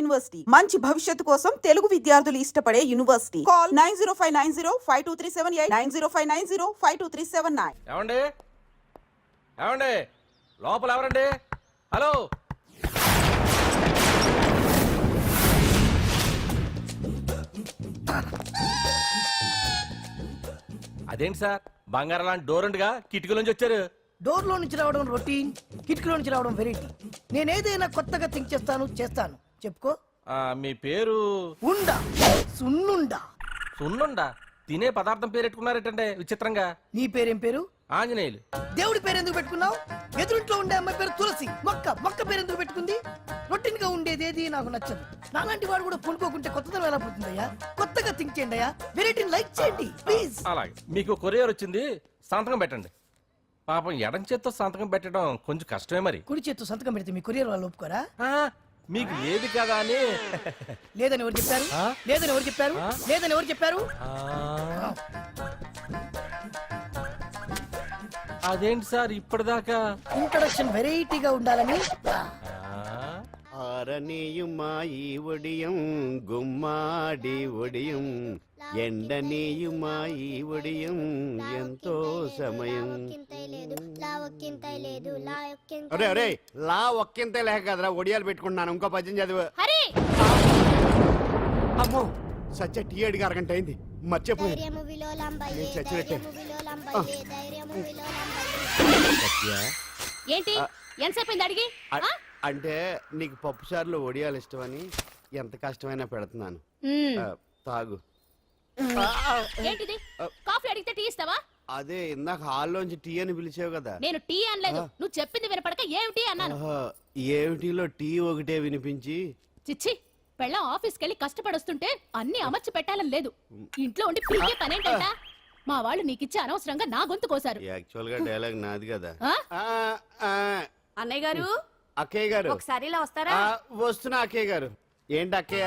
University మంచి భవిష్యత్తు కోసం తెలుగు విద్యార్థులు ఇష్టపడే యూనివర్సిటీ. కాల్ 9059052378 9059052379. ఏమండి ఏమండి లోపల ఎవరండి? హలో అదేంటి సార్ బంగారం లాంటి డోర్ ఉండగా కిటికీలోంచి వచ్చారు? డోర్ లో నుంచి రావడం రొటీన్, కిటికీలో నుంచి రావడం వెరైటీ. నేనేదైనా కొత్తగా థింక్ చేస్తాను. చెప్పుకో. మీ పేరు? ఉండా, సున్నుండా. సున్నుండా? తినే పదార్థం పేరు పెట్టుకున్నారేటంటే విచిత్రంగా. నీ పేరేం పేరు? ఆంజనేయులు. దేవుడి పేరు ఎందుకు పెట్టుకున్నావు? ఎదురింట్లో ఉండే అమ్మాయి పేరు తులసి. మొక్క పేరు ఎందుకు పెట్టుకుంది? రొటీన్ గా ఉండేదేది నాకు నచ్చదు. నాలాంటి వాడు కూడా కొనుక్కోకుంటే కొత్తదనం ఎలా పోతుందయ్యా? కొత్తగా థింక్ చేయండి అయ్యా. వెరైటీని లైక్ చేయండి ప్లీజ్. అలాగే. మీకు కొరియర్ వచ్చింది, సంతకం పెట్టండి. పాపం ఎడం చేత్తో సంతకం పెట్టడం కొంచెం కష్టమే మరి. కుడి చేత్తో సంతకం పెడితే మీ కొరియర్ వాళ్ళు ఒప్పుకోరా? మీకు లేదు కదా అని. లేదని ఎవరు చెప్పారు? లేదని ఎవరు చెప్పారు? లేదని ఎవరు చెప్పారు? అదేంటి సార్ ఇప్పటిదాకా ఇంట్రడక్షన్ వెరైటీగా ఉండాలని. ఆరనీయుమాయి ఒడియం గుమ్మాడి ఒడియం ఎండనీయుమాయి ఒడియం ఎంతో సమయం. అరే అరే లా ఒక్కింతే లేక కదరా ఒడియాలు పెట్టుకుంటున్నాను. ఇంకో పద్యం చదివు. అమ్మో సత్య టీ అడిగి అరగంట అయింది, మర్చిపోయి చచ్చినట్టే. ఏంటి ఎంతసేపు అడిగి? అంటే నీకు పప్పు సార్లు ఒడియాలు ఇష్టమని ఎంత కష్టమైనా పెడుతున్నాను, తాగు. ఏంటిది? కాఫీ అడిగితే టీ ఇస్తావా? అదే ఇందాక హాల్లోంచి టీ అని పిలిచావు కదా. నేను టీ అనలేదు, నువ్వు చెప్పింది వినపడక ఏమిటి అన్నాను. ఏమిటిలో టీ ఒకటే వినిపించి. చిచ్చి, పెళ్ళం ఆఫీస్కి వెళ్ళి కష్టపడొస్తుంటే అన్ని అమర్చి పెట్టాలని లేదు. ఇంట్లో ఉండి పీకే పనేంటంట? మా వాళ్ళు నీకిచ్చే అనవసరంగా నా గొంతు కోసారు. యాక్చువల్ గా డైలాగ్ నాది కదా. అన్నయ్య గారు, అక్కయ్య గారు ఒకసారి ఇలా వస్తారా? వస్తున్నా అక్కయ్య గారు. ఏంటి అక్కయ్య?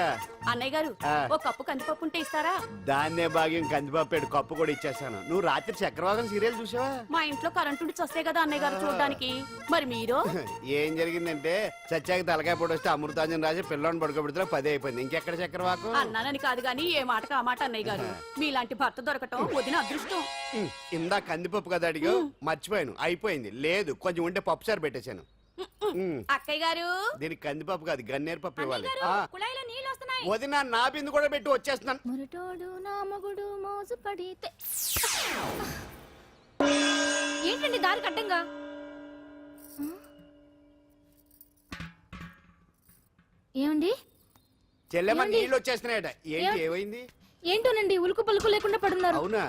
అన్నయ్య గారు, ఓ కప్పు కందిపప్పు ఉంటే ఇస్తారా? దాన్నే భాగ్యం కందిపప్పు కప్పు కూడా ఇచ్చేసాను. నువ్వు రాత్రి చక్రవాదం సీరియల్ చూసావా? మా ఇంట్లో కరెంటు ఉండి వస్తే కదా అన్నయ్య గారు చూడడానికి. మరి మీరు? ఏం జరిగిందంటే సత్యాకి తలకాయ పొడి వస్తే అమృతాంజన్ రాజు పిల్లని పడుకోబెడితే 10 అయిపోయింది. ఇంకెక్కడ చక్రవాకం? అన్నానని కాదు గాని ఏ మాటకు ఆ మాట అన్నయ్య గారు. మీలాంటి భర్త దొరకటం వదిన అదృష్టం. ఇందా కందిపప్పు కదా అడిగా, మర్చిపోయాను. అయిపోయింది. లేదు కొంచెం ఉంటే పప్పు సార్ పెట్టేశాను. అక్కయ్య గారు, దీనికి కందిపప్పు కాదు గన్నేరు పప్పు ఇవ్వాలి. కుళాయిలో నీళ్ళు వస్తున్నాయి. వదిన నా బిందు కూడా పెట్టి వచ్చేస్తున్నాను. మురటోడు నా మగుడు మోజు పడితే. ఏంటండి దారి కట్టంగా? ఏమండి? చెల్లెమ్మ నీళ్ళు వచ్చేస్తున్నాయట. ఏంటి ఏమైంది? ఏంటోనండి ఉలుకు పలుకు లేకుండా పడున్నారు. అవునా?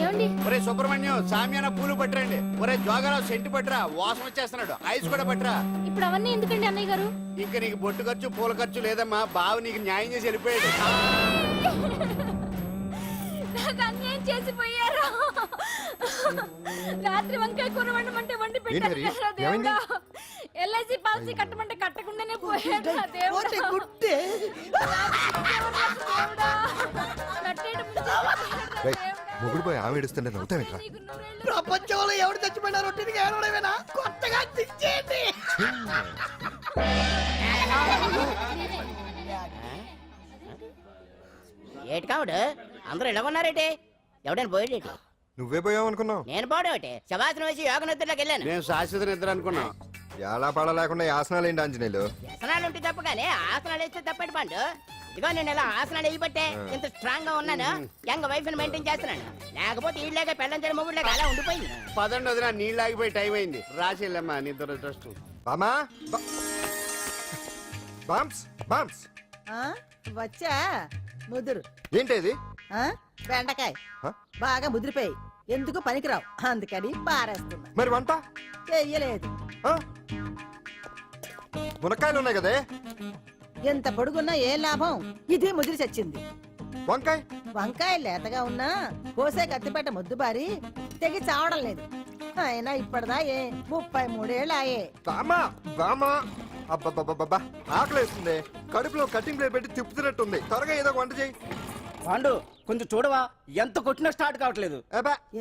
ఏమండి? ఒరే సుబ్రహ్మణ్యం సామ్యాన పూలు పట్టరండి. ఒరే జోగరావు సెంటు పట్టరా, వాసన వచ్చేస్తున్నాడు. ఐస్ కూడా పట్టరా. ఇప్పుడు అవన్నీ ఎందుకండి అన్నయ్య గారు? ఇంకా నీకు బొట్టు ఖర్చు పూల ఖర్చు లేదమ్మా. బావు నీకు న్యాయం చేసి వెళ్ళిపోయాడు. నాకు అన్యాయం చేసిపోయారు. రాత్రి వంకాయ కూర వండమంటే వండి పెట్టారు. ఎల్ఐసి పాలసీ కట్టమంటే కట్టకుండానే పోయాడు. మొగుడు పోయి ఆమె ఏడుస్తుంటే నవ్వుతావేంట్రా? ప్రపంచంలో ఎవరు చచ్చిపోయినా రొట్టెని ఏడవడమేనా? కొత్తగా తెచ్చేయండి. ఏటి కావుడు అందరూ ఇలా ఉన్నారేటి? ఎవడైనా పోయేటి? నువ్వే పోయావు అనుకున్నావు. నేను పోవడం ఒకటి శవాసనం వేసి యోగ నిద్రలోకి వెళ్ళాను. నేను శాశ్వత నిద్ర అనుకున్నా. ఎలా పడ లేకుండా ఆసనాలు ఏంటి ఆంజనేయులు? వ్యసనాలు ఉంటే తప్ప కానీ ఆసనాలు వేస్తే తప్పటి పండు. ఇదిగో నేను ఇలా ఆసనాలు వేయబట్టే ఇంత స్ట్రాంగ్ గా ఉన్నాను. యంగ్ వైఫ్ ని మెయింటైన్ చేస్తున్నాను. లేకపోతే ఈళ్ళగా పెళ్ళంచని మొగుడులేక అలా ఉండిపోయింది. పదండి వదిన, నీళ్ళు ఆగిపోయి టైం అయింది. రాసేళ్ళమ్మా నిద్ర ట్రస్ట్. బామా బామ్స్ బామ్స్ వచ్చా ముదురు. ఏంటది? బెండకాయ బాగా ముదిరిపోయి ఎందుకు పనికిరావు, అందుకని పారేస్తున్నా. మరి వంట చెయ్యలేదు. మునక్కాయలు ఉన్నాయి కదే. ఎంత పొడుగున్నా ఏం లాభం, ఇది ముదిరి చచ్చింది. వంకాయ వంకాయ లేతగా ఉన్నా కోసే కత్తిపేట ముద్దుబారి తెగి చావడం లేదు. అయినా ఇప్పటిదా 33 ఏళ్ళు ఆయే. బామా బామా అబ్బబ్బబ్బబ్బా ఆకలేస్తుంది. కడుపులో కటింగ్ ప్లేట్ పెట్టి తిప్పుతున్నట్టుంది. త్వరగా ఏదో వంట చేయి. పాండు కొంచెం చూడవా, ఎంత కొట్టినా స్టార్ట్ కావట్లేదు.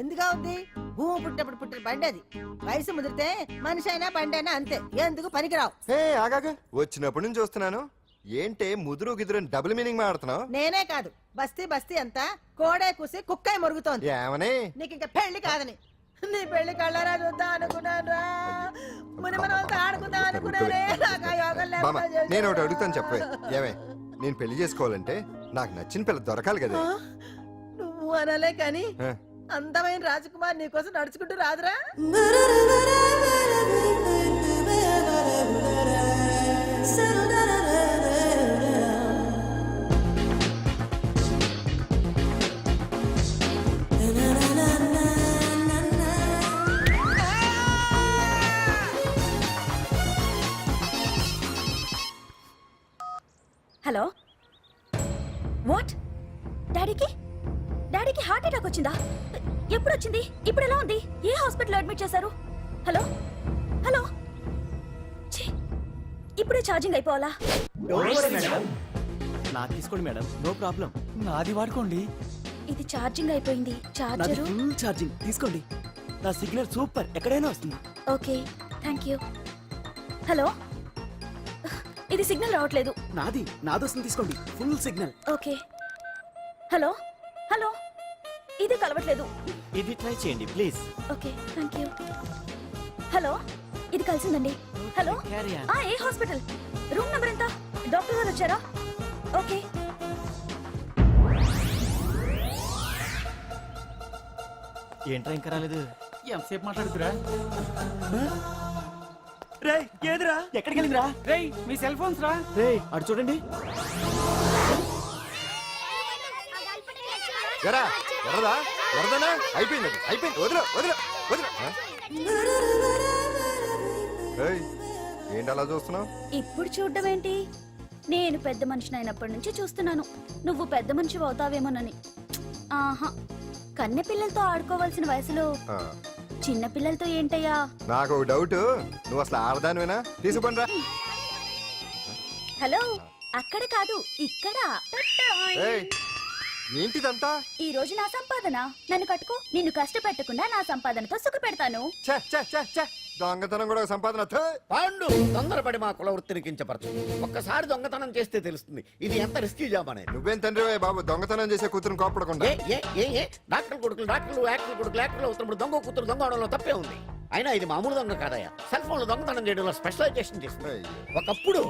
ఎందుగా ఉంది? భూమి పుట్టినప్పుడు పుట్టిన బండి అది. వయసు ముదిరితే మనిషి అయినా బండి అయినా అంతే, ఎందుకు పనికిరావు. ఏ ఆగాగా, వచ్చినప్పటి నుంచి చూస్తున్నాను. ఏంటే ముదురు గిదురు డబుల్ మీనింగ్ మాడుతున్నావు? నేనే కాదు, బస్తీ బస్తీ అంతా కోడే కూసి కుక్కాయ మురుగుతోంది. ఏమని? నీకు ఇంకా పెళ్లి కాదని. నీ పెళ్లి కళ్ళారా చూద్దాం అనుకున్నాను రా, ముని మనవలతో ఆడుకుందాం అనుకున్నానే, నాకు ఆ యోగం మామ, లేకుండా చేశావు. నేను ఒకటి అడుగుతాను చెప్పే. ఏమే, నేను పెళ్లి చేసుకోవాలంటే నాకు నచ్చిన పిల్ల దొరకాలి కదా. ఆ? నువ్వు అనలే కాని ఆ. అందమైన రాజకుమార్ నీకోసం నడుచుకుంటూ రాదురా. Hello, what? డాడీకి హార్ట్ అటాక్ వచ్చిందా? ఎప్పుడు వచ్చింది? ఇప్పుడు ఎలా ఉంది? ఏ హాస్పిటల్ అడ్మిట్ చేశారు? హలో హలో, ఛీ, ఇప్పుడే ఛార్జింగ్ అయిపోవాలా? నాకు తీసుకోండి మేడం, నో ప్రాబ్లం. నాది వాడుకోండి. ఇది ఛార్జింగ్ అయిపోయింది. నాది ఛార్జరు ఫుల్ ఛార్జింగ్, తీసుకోండి. నా సిగ్నల్ సూపర్, ఎక్కడైనా వస్తుంది. Okay, thank you. హలో, ఇది సిగ్నల్ రావట్లేదు. నాది వస్తుంది, తీసుకోండి. Full signal. Okay. Hello hello, ఇది కలవట్లేదు. ఇది ట్రై చేయండి please. Okay, thank you. Hello, ఇది కలిసిందండి. Hello, Carry on. ఏ హాస్పిటల్? రూమ్ నెంబర్ ఎంత? డాక్టర్ గారు వచ్చారా? ఓకే. ఏంట్రా ఇంకా రాలేదు? ఎంతసేపు మాట్లాడుతురా? రేయ్, ఏదిరా? ఎక్కడికి వెళ్ళిందిరా? రేయ్, మీ సెల్ ఫోన్స్ రా. రేయ్, అటు చూడండి. ఎరా ఎర్రదా ఎర్రదనా? అయిపోయింది అది, అయిపోయింది. వదిలే వదిలే వదిలే. ఆ? ఏయ్, ఏంటి అలా చూస్తున్నావు? ఇప్పుడు చూడ్డం ఏంటి? నేను పెద్ద మనిషిని అయినప్పటి నుంచి చూస్తున్నాను, నువ్వు పెద్ద మనిషి అవుతావేమోనని. ఆహా, కన్నె పిల్లలతో ఆడుకోవాల్సిన వయసులో చిన్న పిల్లలతో ఏంటయ్యా? నాకు ఒక డౌట్, నువ్వు అసలు ఆడదానివేనా? తీసుకుపండి రా. హలో, అక్కడ కాదు, ఇక్కడ. ఏయ్, ఏంటిదంతా? ఈ రోజు నా సంపాదన, నన్ను కట్టుకో. నిన్ను కష్టపెట్టకుండా నా సంపాదనతో సుఖ పెడతాను. ఛే, ఛే, ఛే, ఛే. దొంగతనం కూడా ఒక సంపాదన. థూ. పాండు తొందరపడి మా కుల వృత్తిని కించపరచు. ఒక్కసారి దొంగతనం చేస్తే తెలుస్తుంది ఇది ఎంత రిస్కీ జాబ్ అనేది. నువ్వేం తండ్రి బాబు, దొంగతనం చేసే కూతురుని కోపడకుండా. డాక్టర్ కొడుకులు డాక్టర్లు, యాక్టర్ కొడుకులు యాక్టర్లు అవుతున్నప్పుడు దొంగ కూతురు దొంగ అవడంలో తప్పే ఉంది. అయినా ఇది మామూలు దొంగ కాదయ్యా, సెల్ ఫోన్ లో దొంగతనం చేయడంలో స్పెషలైజేషన్ చేస్తుంది. ఒకప్పుడు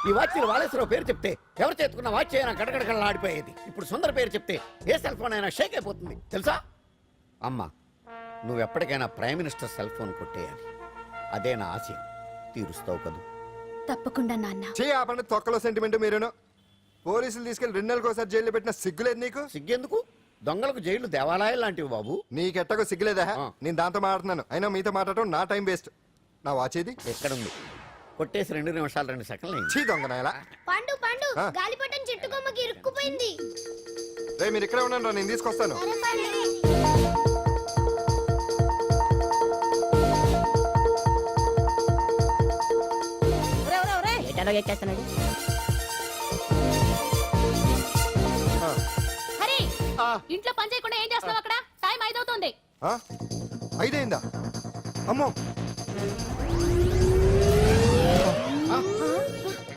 ఈ వాచ్లు వాలేశ్వరరావు పేరు చెప్తే ఎవరు చేతుకున్న వాచ్ అయినా గడగడగడలా ఆడిపోయేది. ఇప్పుడు సుందర పేరు చెప్తే ఏ సెల్ ఫోన్ అయినా షేక్ అయిపోతుంది తెలుసా? అమ్మా, నువ్వు ఎప్పటికైనా ప్రైమ్ మినిస్టర్ సెల్ ఫోన్ కొట్టేయాలి, అదే నా ఆశయం. తీరుస్తావు కదూ? తప్పకుండా నాన్న. చెయ్యి ఆ పండుగ తొక్కలో సెంటిమెంట్ మీరేను. పోలీసులు తీసుకెళ్లి 2 నెలలకు ఒకసారి జైల్లో పెట్టిన సిగ్గులేదు నీకు? సిగ్గెందుకు? దొంగలకు జైలు దేవాలయాలు లాంటివి బాబు. నీకెట్టకు సిగ్గులేదా? ఆ. నేను దాంతో మాట్లాడుతున్నాను, అయినా మీతో మాట్లాడటం నా టైం వేస్ట్. నా వాచేది ఎక్కడుంది? కొట్టేసి 2 నిమిషాలు 2 సెకండ్లు అయింది. చీ దొంగనాయలా. పండు పండు, ఆ. గాలిపటం చెట్టు కొమ్మకి ఇరుక్కుపోయింది. రే మీరు ఇక్కడే ఉన్నాను రా, నేను తీసుకొస్తాను. ఒరే, ఒరే, ఒరే. ఎటాలో ఎక్కేస్తున్నాడు. ఆ. హరి, ఆ. ఇంట్లో పని చేయకుండా ఏం చేస్తావు అక్కడ? టైం 5 అవుతుంది. ఆ? 5 అయిందా? అమ్మో. ఆ.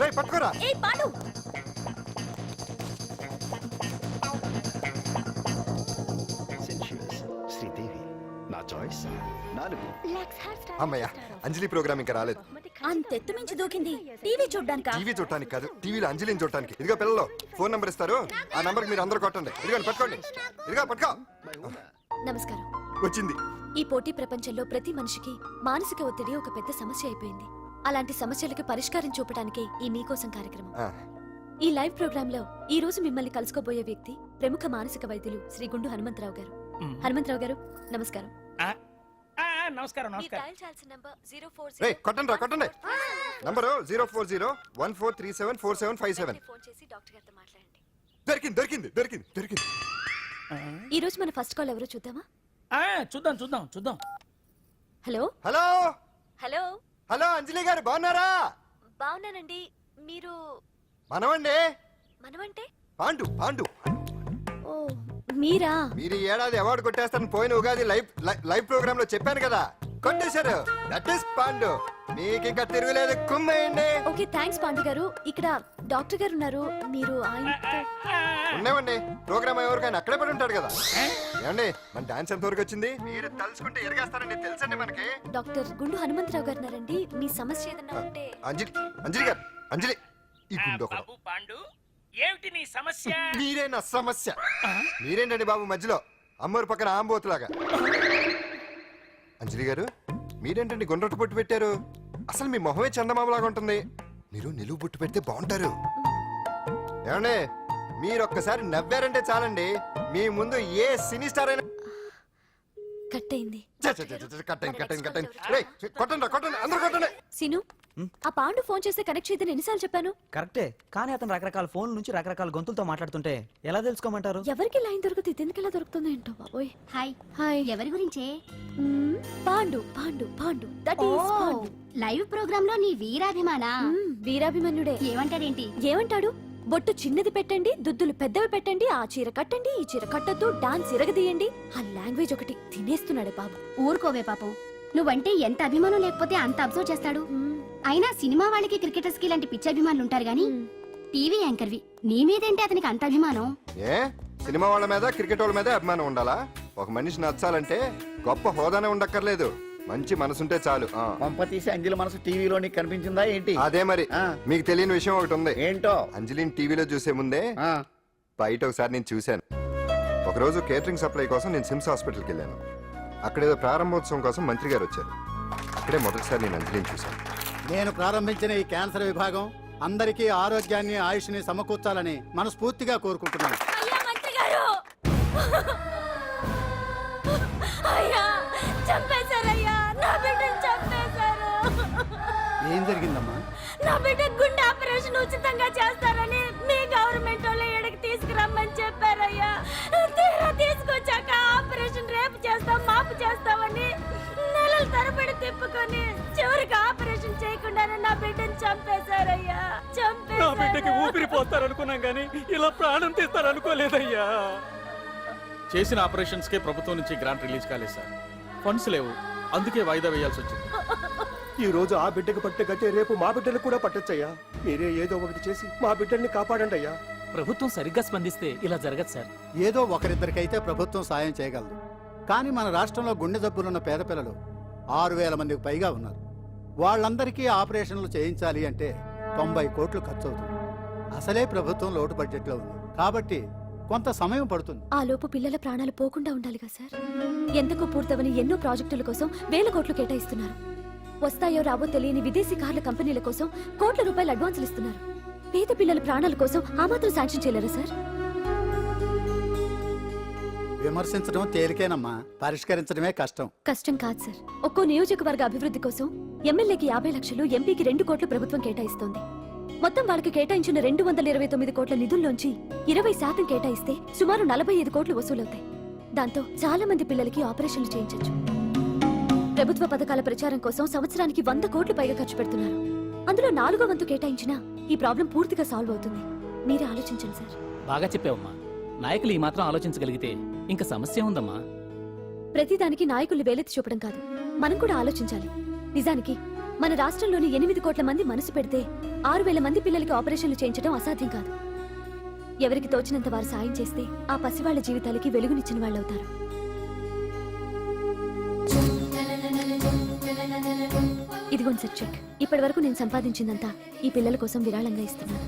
రేయ్, పట్టుకోరా. ఏ పాండు, శ్రీదేవి నా చాయిస్ 4. అమ్మయ్య, అంజలి ప్రోగ్రామ్ ఇంకా రాలేదు. అంతెత్తు మించి దూకింది. టీవీ చూడ్డానికా? టీవీ చూడటానికి కాదు, టీవీలో అంజలిని చూడటానికి. ఇదిగో పిల్లలు, ఫోన్ నంబర్ ఇస్తారు, ఆ నంబర్కి మీరు అందరూ కొట్టండి. ఇదిగోండి పట్టుకోండి. ఇదిగో పట్టుకో. నమస్కారం. వచ్చింది. ఈ పోటీ ప్రపంచంలో ప్రతి మనిషికి మానసిక ఒత్తిడి ఒక పెద్ద సమస్య అయిపోయింది. అలాంటి సమస్యలకు పరిష్కారం చూపడానికే ఈ మీకోసం కార్యక్రమం. ఆ. ఈ లైవ్ ప్రోగ్రామ్ లో ఈ రోజు మిమ్మల్ని కలుసుకోబోయే వ్యక్తి ప్రముఖ మానసిక వైద్యులు శ్రీ గుండు హనుమంతరావు గారు. హనుమంతరావు గారు, నమస్కారం. నమస్కారం నమస్కారం. రేయ్, కొట్టండి రా, కొట్టండి. నంబరు 04014374757. ఫోన్ చేసి డాక్టర్ గారితో మాట్లాడండి. దొరికింది దొరికింది దొరికింది దొరికింది. ఈ రోజు మన ఫస్ట్ కాల్ ఎవరో చూద్దామా? చూద్దాం చూద్దాం చూద్దాం. హలో హలో హలో హలో, అంజలి గారు బాగున్నారా? బాగున్నానండి. మీరు మనమండి. మనమంటే? పాండు పాండు. ఓ, మీరా? మీరు ఈ ఏడాది అవార్డు కొట్టేస్తారని పోయిన ఉగాది లైవ్ ప్రోగ్రామ్ లో చెప్పాను కదా, కొట్టేశారు. That is Pandu. మీకు ఇంకా తిరుగులేదు, కుమ్మేయండి. ఓకే థ్యాంక్స్ పాండు గారు. ఇక్కడ డాక్టర్ గారు ఉన్నారు, మీరు ఆయనతో ఉండేవండి. ప్రోగ్రామ్ ఎవరికైనా అక్కడే పడి ఉంటాడు కదా. ఏమండి మన డాన్స్ ఎంత వరకు వచ్చింది? మీరు తలుచుకుంటే ఎరగేస్తారండి, తెలుసండి మనకి. డాక్టర్ గుండు హనుమంతరావు గారు ఉన్నారండి. మీ సమస్య ఏదన్నా ఉంటే. అంజలి గారు, అంజలి ఈ గుండు ఒకడు. బాబు పాండు ఏమిటి నీ సమస్య? మీరే నా సమస్య. మీరేంటండి బాబు మధ్యలో అమ్మోరు పక్కన ఆంబోతులాగా? అంజలి గారు మీరేంటండి గుండ్రటి బొట్టు పెట్టారు? అసలు మీ మొహమే చందమామలాగా ఉంటుంది. మీరు నిలువు బొట్టు పెడితే బాగుంటారు. ఏమండి మీరు ఒక్కసారి నవ్వారంటే చాలండి, మీ ముందు ఏ సినీ స్టార్ అయినా కట్ అయింది. కొట్టండి అందరూ కొట్టండి. సీను, ఆ పాండు ఫోన్ చేస్తే కనెక్ట్ చేయదని ఎన్నిసార్లు చెప్పాను? కరెక్టే, కానీ అతను రకరకాల ఫోన్ల నుంచి రకరకాల గొంతులతో మాట్లాడుతుంటే ఎలా తెలుసుకోమంటారు? ఎవరికి లైన్ దొరుకుతుంది, ఇతనికి ఎలా దొరుకుతుందో ఏంటో బాబోయ్. Hi hi. ఎవరి గురించే? Pandu Pandu Pandu that is Pandu. Live programme లో నీ వీరాభిమానా? వీరాభిమన్యుడే. ఏమంటాడేంటి? ఏమంటాడు? బొట్టు చిన్నది పెట్టండి, దుద్దులు పెద్దవి పెట్టండి, ఆ చీర కట్టండి, ఈ చీర కట్టద్దు, డాన్స్ ఇరగదీయండి. ఆ లాంగ్వేజ్ ఒకటి తినేస్తున్నాడే బాబు. ఊరుకోవే పాపం, నువ్వంటే ఎంత అభిమానం లేకపోతే అంత అబ్జర్వ్ చేస్తాడు. అయినా సినిమా వాళ్ళకి క్రికెటర్స్ కి ఇలాంటి పిచ్చి అభిమానులు ఉంటారు గానీ టీవీ యాంకర్వి నీ మీదేంటి అతనికి అంత అభిమానం? ఏ సినిమా వాళ్ళ మీద క్రికెట్ వాళ్ళ మీద అభిమానం ఉండాలా? ఒక మనిషి నచ్చాలంటే గొప్ప హోదానే ఉండక్కర్లేదు, మంచి మనసుంటే చాలు. పంప తీసి అంజలి మనసు టీవీలో నీకు కనిపించిందా ఏంటి? అదే మరి. మీకు తెలియని విషయం ఒకటి ఉంది. ఏంటో? అంజలిని టీవీలో చూసే ముందే బయట ఒకసారి నేను చూశాను. ఒకరోజు కేటరింగ్ సప్లై కోసం నేను సిమ్స్ హాస్పిటల్కి వెళ్ళాను. అక్కడేదో ప్రారంభోత్సవం కోసం మంత్రి గారు వచ్చారు. అక్కడే మొదటిసారి నేను అంజలిని చూశాను. నేను ప్రారంభించిన ఈ క్యాన్సర్ విభాగం అందరికీ ఆరోగ్యాన్ని ఆయుష్ని సమకూర్చాలని మనస్ఫూర్తిగా కోరుకుంటున్నాను. అయ్యా మంత్రి గారు, అయ్యా చంపేశారయ్యా, నా బిడ్డను చంపేశారు. ఏం జరిగిందమ్మా? నా బిడ్డ గుండె ఆపరేషన్ ఉచితంగా చేస్తారని మీ గవర్నమెంట్ వాళ్ళు ఇక్కడికి తీసుకురమ్మని చెప్పారయ్యా. తీరా తీసుకొచ్చాక ఆపరేషన్ రేపు చేస్తాం మాపు చేస్తామని నెలల తరబడి తిప్పుకొని చివరికి ఆపరేషన్ చేయకుండానే నా బిడ్డను చంపేశారయ్యా. నా బిడ్డకి ఊపిరి పోస్తారనుకున్నాం గానీ ఇలా ప్రాణం తీస్తారనుకోలేదయ్యా. చేసిన ఆపరేషన్స్ కే ప్రభుత్వం నుంచి గ్రాంట్ రిలీజ్ కాలేదు సార్. ఫండ్స్ లేవు, అందుకే వాయిదా వేయాల్సి వచ్చింది. ఈ రోజు ఆ బిడ్డకు పట్టే గట్టే రేపు మా బిడ్డలకు కూడా పట్టొచ్చయ్యా. మీరే ఏదో ఒకటి చేసి మా బిడ్డల్ని కాపాడండి అయ్యా. ప్రభుత్వం సరిగ్గా స్పందిస్తే ఇలా జరగదు సార్. ఏదో ఒకరిద్దరికైతే ప్రభుత్వం సాయం చేయగలదు, కానీ మన రాష్ట్రంలో గుండె జబ్బులున్న పేద పిల్లలు 6,000 మందికి పైగా ఉన్నారు. వాళ్ళందరికీ ఆపరేషన్లు చేయించాలి అంటే 90 కోట్లు ఖర్చు అవుతుంది. అసలే ప్రభుత్వం లోటు బడ్జెట్లో ఉంది కాబట్టి కొంత సమయం పడుతుంది. ఆ లోపు పిల్లల ప్రాణాలు పోకుండా ఉండాలిగా సార్. ఎంతకు పూర్తవని ఎన్నో ప్రాజెక్టుల కోసం వేల కోట్లు కేటాయిస్తున్నారు. వస్తాయో రావో తెలియని విదేశీ కార్ల కంపెనీల కోసం కోట్ల రూపాయలు అడ్వాన్సులు ఇస్తున్నారు. పేద పిల్లల ప్రాణాల కోసం ఆ మాత్రం శాంక్షన్ చేయలేరా సార్? విమర్శించడం తేలికేనమ్మా, పరిష్కరించడమే కష్టం. కష్టం కాదు సార్. ఒక్కో నియోజకవర్గ అభివృద్ధి కోసం ఎమ్మెల్యేకి 50 లక్షలు, ఎంపీకి 2 కోట్లు ప్రభుత్వం కేటాయిస్తోంది. మొత్తం వాళ్ళకి కేటాయించిన 229 కోట్ల నిధుల్లోంచి 20% కేటాయిస్తే సుమారు 45 కోట్లు వసూలవుతాయి. దాంతో చాలా మంది పిల్లలకి ఆపరేషన్లు చేయించొచ్చు. ప్రభుత్వ పథకాల ప్రచారం కోసం సంవత్సరానికి 100 కోట్లు పైగా ఖర్చు పెడుతున్నారు. అందులో 4వ వంతు కేటాయించినా ఈ ప్రాబ్లం పూర్తిగా సాల్వ్ అవుతుంది. మీరే ఆలోచించండి సార్. బాగా చెప్పావమ్మా. నాయకులు ఈ మాత్రం ఆలోచించగలిగితే ఇంకా సమస్య ఉందమ్మా. ప్రతిదానికి నాయకుల్ని వేలెత్తి చూపడం కాదు, మనం కూడా ఆలోచించాలి. నిజానికి మన రాష్ట్రంలోని 8 కోట్ల మంది మనసు పెడితే 6,000 మంది పిల్లలకి ఆపరేషన్లు చేయించడం అసాధ్యం కాదు. ఎవరికి తోచినంత వారు సాయం చేస్తే ఆ పసివాళ్ల జీవితాలకి వెలుగునిచ్చిన వాళ్ళవుతారు. ఇదిగోండి సార్ చెక్. ఇప్పటి వరకు నేను సంపాదించిందంతా ఈ పిల్లల కోసం విరాళంగా ఇస్తున్నాను.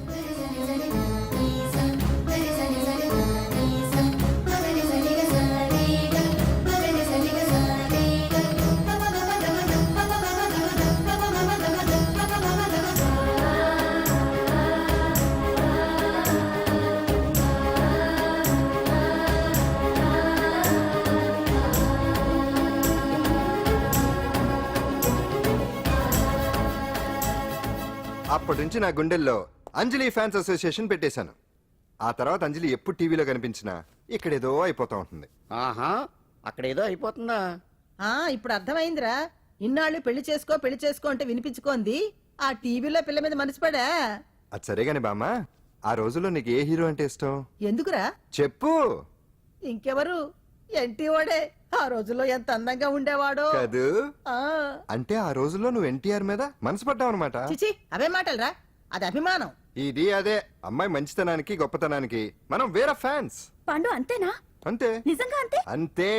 అప్పటి నుంచి నా గుండెల్లో అంజలి ఫ్యాన్స్ అసోసియేషన్ పెట్టేశాను. ఆ తర్వాత అంజలి ఎప్పుడు టీవీలో కనిపించినా ఇక్కడేదో అయిపోతా ఉంటుంది. ఆహా, అక్కడేదో అయిపోతుందా? ఇప్పుడు అర్థమైందిరా. ఇన్నాళ్ళు పెళ్లి చేసుకో అంటే వినిపించుకోంది ఆ టీవీలో పిల్ల మీద మనసు పడా. అది సరే గాని బామ్మ, ఆ రోజుల్లో నీకు ఏ హీరో అంటే ఇష్టం? ఎందుకురా? చెప్పు. ఇంకెవరు ఎంటి ఓడే ఆ రోజుల్లో ఎంత అందంగా ఉండేవాడో కాదు ఆ అంటే ఆ రోజుల్లో నువ్వు ఎన్టీఆర్ మీద మనసు పడ్డావు అనమాట. చిచి అవే మాటలరా, అది అభిమానం. ఇది అదే అమ్మాయి మంచితనానికి గొప్పతనానికి మనం వేరే ఫ్యాన్స్ పండు అంతేనా? అంతే నిజంగా అంతే? అంతే